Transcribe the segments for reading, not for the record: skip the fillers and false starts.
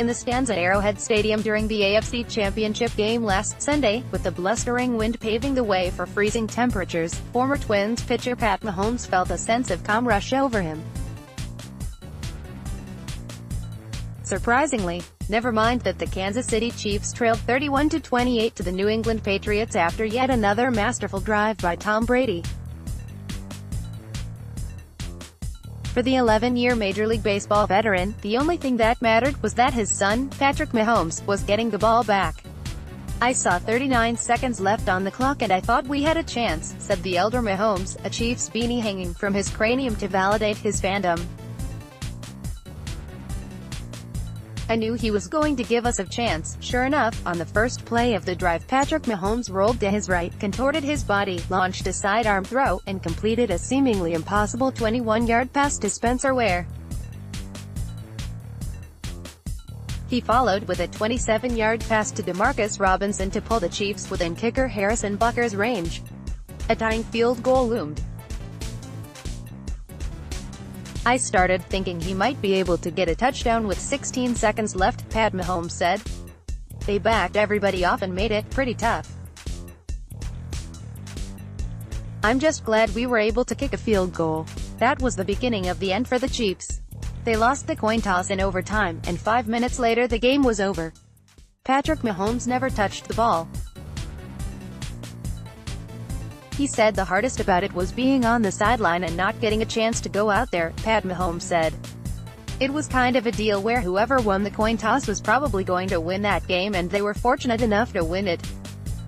in the stands at Arrowhead Stadium during the AFC Championship game last Sunday, with the blustering wind paving the way for freezing temperatures. Former Twins pitcher Pat Mahomes felt a sense of calm rush over him. Surprisingly, never mind that the Kansas City Chiefs trailed 31-28 to the New England Patriots after yet another masterful drive by Tom Brady. For the 11-year Major League Baseball veteran, the only thing that mattered was that his son, Patrick Mahomes, was getting the ball back. "I saw 39 seconds left on the clock and I thought we had a chance," said the elder Mahomes, a Chiefs beanie hanging from his cranium to validate his fandom. "I knew he was going to give us a chance." Sure enough, on the first play of the drive, Patrick Mahomes rolled to his right, contorted his body, launched a sidearm throw, and completed a seemingly impossible 21-yard pass to Spencer Ware. He followed with a 27-yard pass to DeMarcus Robinson to pull the Chiefs within kicker Harrison Butker's range. A tying field goal loomed. "I started thinking he might be able to get a touchdown with 16 seconds left," Pat Mahomes said. "They backed everybody off and made it pretty tough. I'm just glad we were able to kick a field goal. That was the beginning of the end for the Chiefs. They lost the coin toss in overtime, and 5 minutes later the game was over." Patrick Mahomes never touched the ball. He said the hardest about it was being on the sideline and not getting a chance to go out there, Pat Mahomes said. "It was kind of a deal where whoever won the coin toss was probably going to win that game and they were fortunate enough to win it."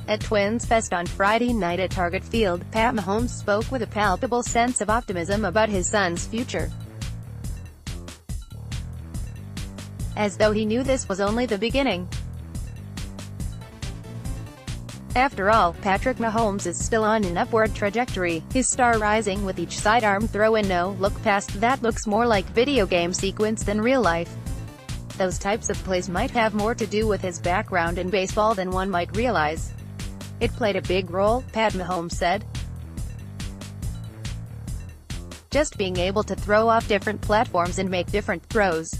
At Twins Fest on Friday night at Target Field, Pat Mahomes spoke with a palpable sense of optimism about his son's future. As though he knew this was only the beginning. After all, Patrick Mahomes is still on an upward trajectory, his star rising with each sidearm throw and no-look pass that looks more like video game sequence than real life. Those types of plays might have more to do with his background in baseball than one might realize. "It played a big role," Pat Mahomes said. "Just being able to throw off different platforms and make different throws.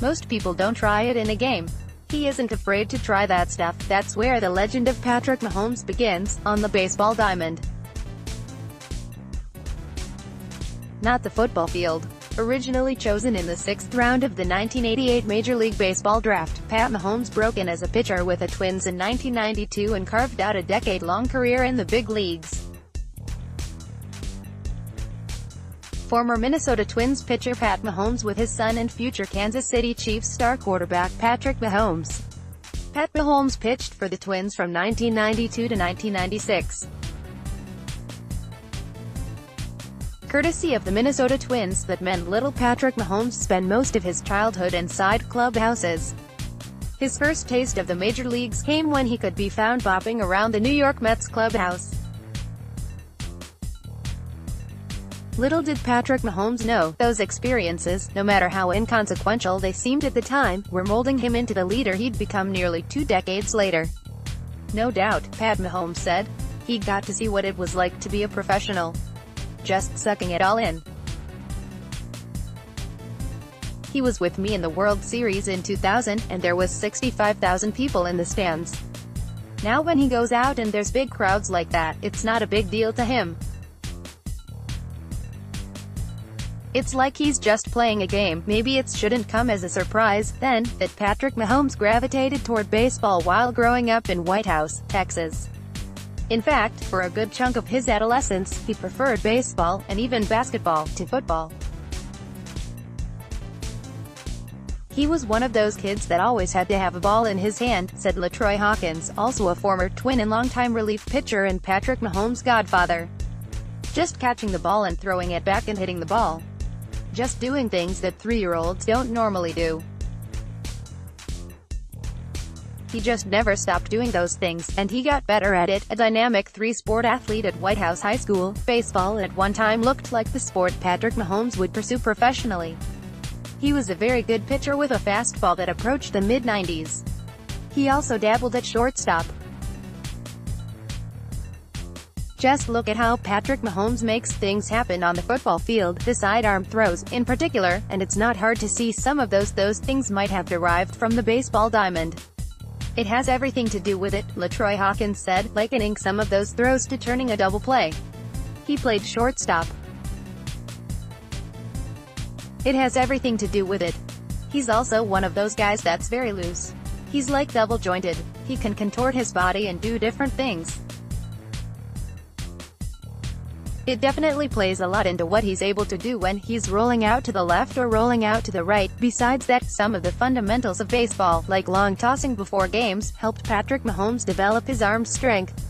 Most people don't try it in a game. He isn't afraid to try that stuff. That's where the legend of Patrick Mahomes begins, on the baseball diamond. Not the football field." Originally chosen in the 6th round of the 1988 Major League Baseball draft, Pat Mahomes broke in as a pitcher with the Twins in 1992 and carved out a decade-long career in the big leagues. Former Minnesota Twins pitcher Pat Mahomes with his son and future Kansas City Chiefs star quarterback Patrick Mahomes. Pat Mahomes pitched for the Twins from 1992 to 1996. Courtesy of the Minnesota Twins, that meant little Patrick Mahomes spent most of his childhood inside clubhouses. His first taste of the major leagues came when he could be found bopping around the New York Mets clubhouse. Little did Patrick Mahomes know, those experiences, no matter how inconsequential they seemed at the time, were molding him into the leader he'd become nearly 2 decades later. "No doubt," Pat Mahomes said. "He got to see what it was like to be a professional. Just sucking it all in. He was with me in the World Series in 2000, and there was 65,000 people in the stands. Now when he goes out and there's big crowds like that, it's not a big deal to him. It's like he's just playing a game." Maybe it shouldn't come as a surprise, then, that Patrick Mahomes gravitated toward baseball while growing up in White House, Texas. In fact, for a good chunk of his adolescence, he preferred baseball, and even basketball, to football. "He was one of those kids that always had to have a ball in his hand," said LaTroy Hawkins, also a former Twin and longtime relief pitcher and Patrick Mahomes' godfather. "Just catching the ball and throwing it back and hitting the ball. Just doing things that 3-year-olds don't normally do. He just never stopped doing those things, and he got better at it." A dynamic 3-sport athlete at White House High School, baseball at one time looked like the sport Patrick Mahomes would pursue professionally. He was a very good pitcher with a fastball that approached the mid-90s. He also dabbled at shortstop. Just look at how Patrick Mahomes makes things happen on the football field, the sidearm throws, in particular, and it's not hard to see some of those things might have derived from the baseball diamond. It has everything to do with it, LaTroy Hawkins said, likening some of those throws to turning a double play. He played shortstop. It has everything to do with it. He's also one of those guys that's very loose. He's like double-jointed. He can contort his body and do different things. It definitely plays a lot into what he's able to do when he's rolling out to the left or rolling out to the right. Besides that, some of the fundamentals of baseball, like long tossing before games, helped Patrick Mahomes develop his arm strength.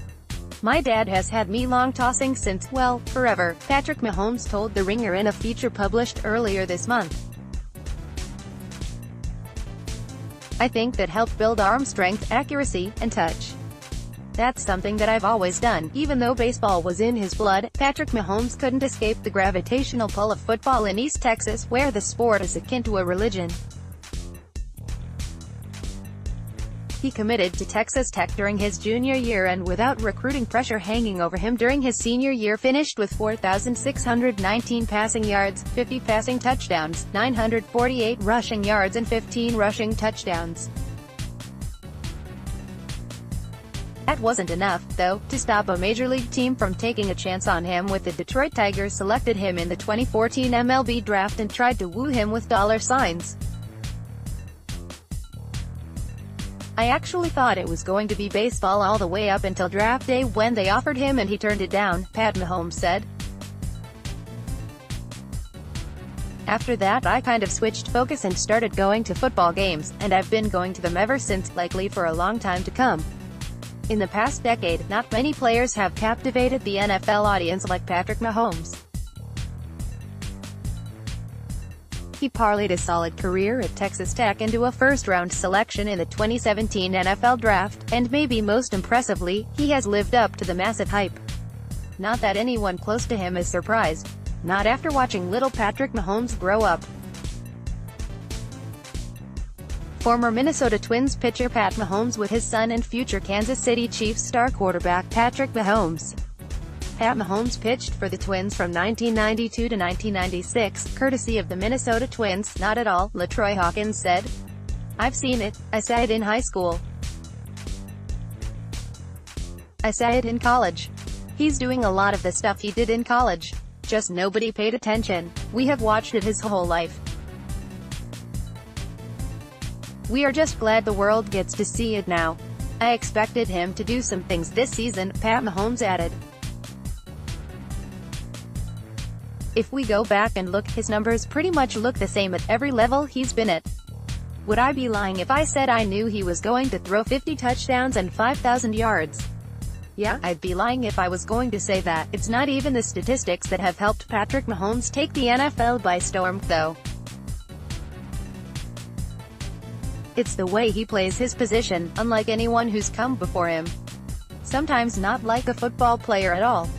My dad has had me long tossing since, well, forever, Patrick Mahomes told The Ringer in a feature published earlier this month. I think that helped build arm strength, accuracy, and touch. That's something that I've always done. Even though baseball was in his blood, Patrick Mahomes couldn't escape the gravitational pull of football in East Texas, where the sport is akin to a religion. He committed to Texas Tech during his junior year and, without recruiting pressure hanging over him during his senior year, finished with 4,619 passing yards, 50 passing touchdowns, 948 rushing yards and 15 rushing touchdowns. That wasn't enough, though, to stop a major league team from taking a chance on him, with the Detroit Tigers selected him in the 2014 MLB draft and tried to woo him with dollar signs. I actually thought it was going to be baseball all the way up until draft day when they offered him and he turned it down, Pat Mahomes said. After that I kind of switched focus and started going to football games, and I've been going to them ever since, likely for a long time to come. In the past decade, not many players have captivated the NFL audience like Patrick Mahomes. He parlayed a solid career at Texas Tech into a first-round selection in the 2017 NFL Draft, and maybe most impressively, he has lived up to the massive hype. Not that anyone close to him is surprised. Not after watching little Patrick Mahomes grow up. Former Minnesota Twins pitcher Pat Mahomes with his son and future Kansas City Chiefs star quarterback Patrick Mahomes. Pat Mahomes pitched for the Twins from 1992 to 1996, courtesy of the Minnesota Twins. Not at all, LaTroy Hawkins said. I've seen it. I saw it in high school. I saw it in college. He's doing a lot of the stuff he did in college. Just nobody paid attention. We have watched it his whole life. We are just glad the world gets to see it now. I expected him to do some things this season, Pat Mahomes added. If we go back and look, his numbers pretty much look the same at every level he's been at. Would I be lying if I said I knew he was going to throw 50 touchdowns and 5,000 yards? Yeah, I'd be lying if I was going to say that. It's not even the statistics that have helped Patrick Mahomes take the NFL by storm, though. It's the way he plays his position, unlike anyone who's come before him. Sometimes not like a football player at all.